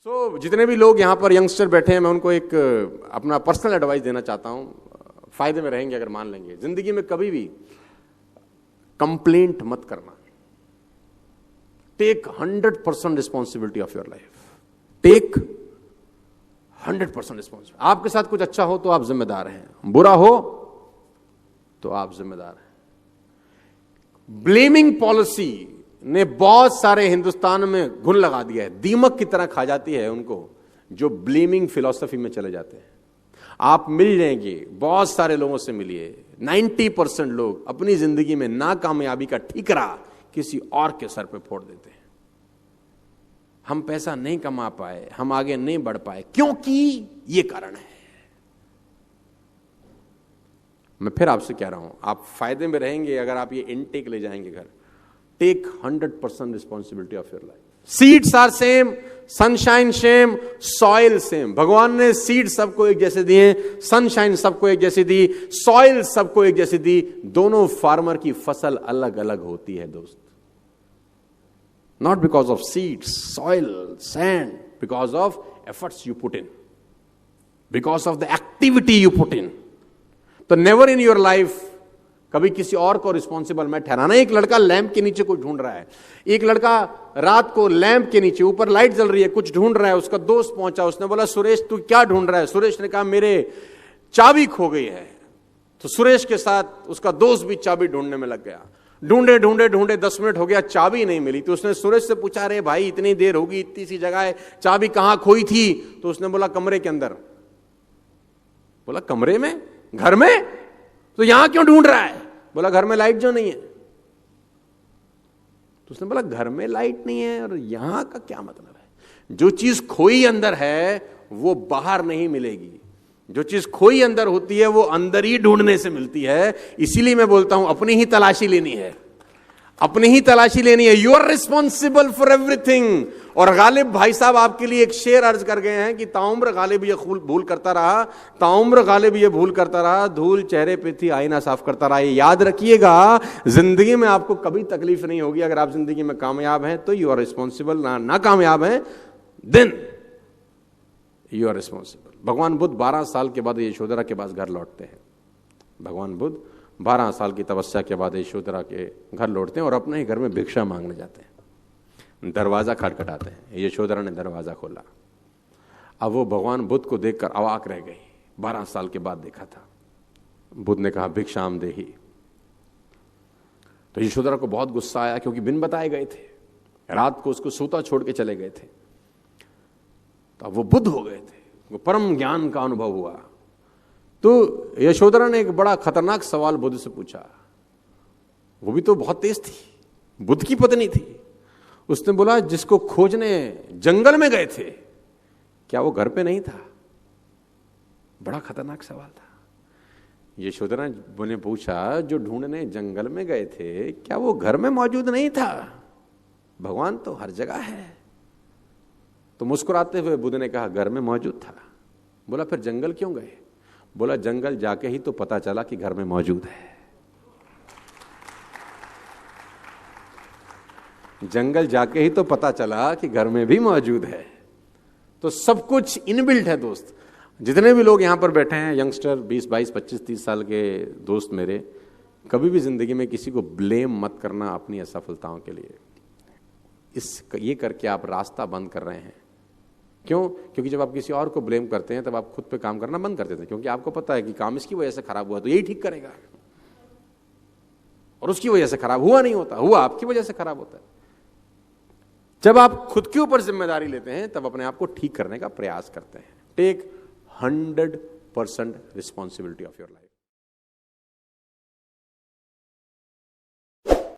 जितने भी लोग यहाँ पर यंगस्टर बैठे हैं, मैं उनको एक अपना पर्सनल एडवाइस देना चाहता हूँ। फायदे में रहेंगे अगर मान लेंगे। जिंदगी में कभी भी कंप्लेंट मत करना। Take 100% responsibility of your life. Take 100% responsibility. आपके साथ कुछ अच्छा हो तो आप जिम्मेदार हैं, बुरा हो तो आप जिम्मेदार हैं। ब्लेमिंग पॉलिसी ने बहुत सारे हिंदुस्तान में घुन लगा दिया है। दीमक की तरह खा जाती है उनको जो ब्लेमिंग फिलॉसफी में चले जाते हैं। आप मिल जाएंगे, बहुत सारे लोगों से मिलिए, 90% लोग अपनी जिंदगी में नाकामयाबी का ठीकरा किसी और के सर पे फोड़ देते हैं। हम पैसा नहीं कमा पाए, हम आगे नहीं बढ़ पाए, क्योंकि ये कारण है। मैं फिर आपसे कह रहा हूं, आप फायदे में रहेंगे अगर आप ये इनटेक ले जाएंगे घर। Take 100% responsibility of your life. Seeds are same, sunshine same, soil same. भगवान ने सीड सबको एक जैसे दिए, सनशाइन सबको एक जैसी दी, सॉइल सबको एक जैसी दी। दोनों फार्मर की फसल अलग अलग होती है दोस्त। Not because of seeds, soil, sand, because of efforts you put in, because of the activity you put in. तो नेवर इन योर लाइफ कभी किसी और को रिस्पॉन्सिबल मैं ठहराना। एक लड़का लैंप के नीचे कुछ ढूंढ रहा है, एक लड़का रात को लैंप के नीचे, ऊपर लाइट जल रही है, कुछ ढूंढ रहा है। उसका दोस्त पहुंचा, उसने बोला सुरेश तू क्या ढूंढ रहा है? सुरेश ने कहा मेरे चाबी खो गई है। तो सुरेश के साथ उसका दोस्त भी चाबी ढूंढने में लग गया। ढूंढे ढूंढे ढूंढे 10 मिनट हो गया, चाबी नहीं मिली। तो उसने सुरेश से पूछा, अरे भाई इतनी देर होगी, इतनी सी जगह है, चाबी कहां खोई थी? तो उसने बोला कमरे के अंदर। बोला कमरे में? घर में? तो यहां क्यों ढूंढ रहा है? बोला घर में लाइट जो नहीं है। तो उसने बोला घर में लाइट नहीं है और यहां का क्या मतलब है? जो चीज खोई अंदर है वो बाहर नहीं मिलेगी। जो चीज खोई अंदर होती है वो अंदर ही ढूंढने से मिलती है। इसीलिए मैं बोलता हूं अपनी ही तलाशी लेनी है, अपनी ही तलाशी लेनी है। You are responsible for everything. और गालिब भाई साहब आपके लिए एक शेर अर्ज कर गए हैं कि ताउम्र गालिब ये भूल करता रहा, ताउम्र गालिब ये भूल करता रहा, धूल चेहरे पे थी आईना साफ करता रहा। ये याद रखिएगा, जिंदगी में आपको कभी तकलीफ नहीं होगी। अगर आप जिंदगी में कामयाब हैं तो यू आर रिस्पॉन्सिबल, ना कामयाब हैं देन यू आर रिस्पॉन्सिबल। भगवान बुद्ध 12 साल के बाद यशोधरा के पास घर लौटते हैं। भगवान बुद्ध 12 साल की तपस्या के बाद यशोधरा के घर लौटते हैं और अपने ही घर में भिक्षा मांगने जाते हैं। दरवाजा खटखटाते हैं, यशोधरा ने दरवाजा खोला। अब वो भगवान बुद्ध को देखकर अवाक रह गई। 12 साल के बाद देखा था। बुद्ध ने कहा भिक्षाम देहि। तो यशोधरा को बहुत गुस्सा आया, क्योंकि बिन बताए गए थे, रात को उसको सूता छोड़ के चले गए थे। तो अब वो बुद्ध हो गए थे, वो परम ज्ञान का अनुभव हुआ। तो यशोधरा ने एक बड़ा खतरनाक सवाल बुद्ध से पूछा। वो भी तो बहुत तेज थी, बुद्ध की पत्नी थी। उसने बोला जिसको खोजने जंगल में गए थे, क्या वो घर पे नहीं था? बड़ा खतरनाक सवाल था। यशोधरा ने पूछा जो ढूंढने जंगल में गए थे, क्या वो घर में मौजूद नहीं था? भगवान तो हर जगह है। तो मुस्कुराते हुए बुद्ध ने कहा घर में मौजूद था। बोला फिर जंगल क्यों गए? बोला जंगल जाके ही तो पता चला कि घर में मौजूद है। जंगल जाके ही तो पता चला कि घर में भी मौजूद है। तो सब कुछ इनबिल्ट है दोस्त। जितने भी लोग यहां पर बैठे हैं, यंगस्टर 20, 22, 25, 30 साल के दोस्त मेरे, कभी भी जिंदगी में किसी को ब्लेम मत करना अपनी असफलताओं के लिए। ये करके आप रास्ता बंद कर रहे हैं। क्यों? क्योंकि जब आप किसी और को ब्लेम करते हैं तब आप खुद पे काम करना बंद कर देते हैं, क्योंकि आपको पता है कि काम इसकी वजह से खराब हुआ तो यही ठीक करेगा, और उसकी वजह से खराब हुआ नहीं होता, हुआ आपकी वजह से खराब होता है। जब आप खुद के ऊपर जिम्मेदारी लेते हैं तब अपने आप को ठीक करने का प्रयास करते हैं। Take 100% responsibility of your life.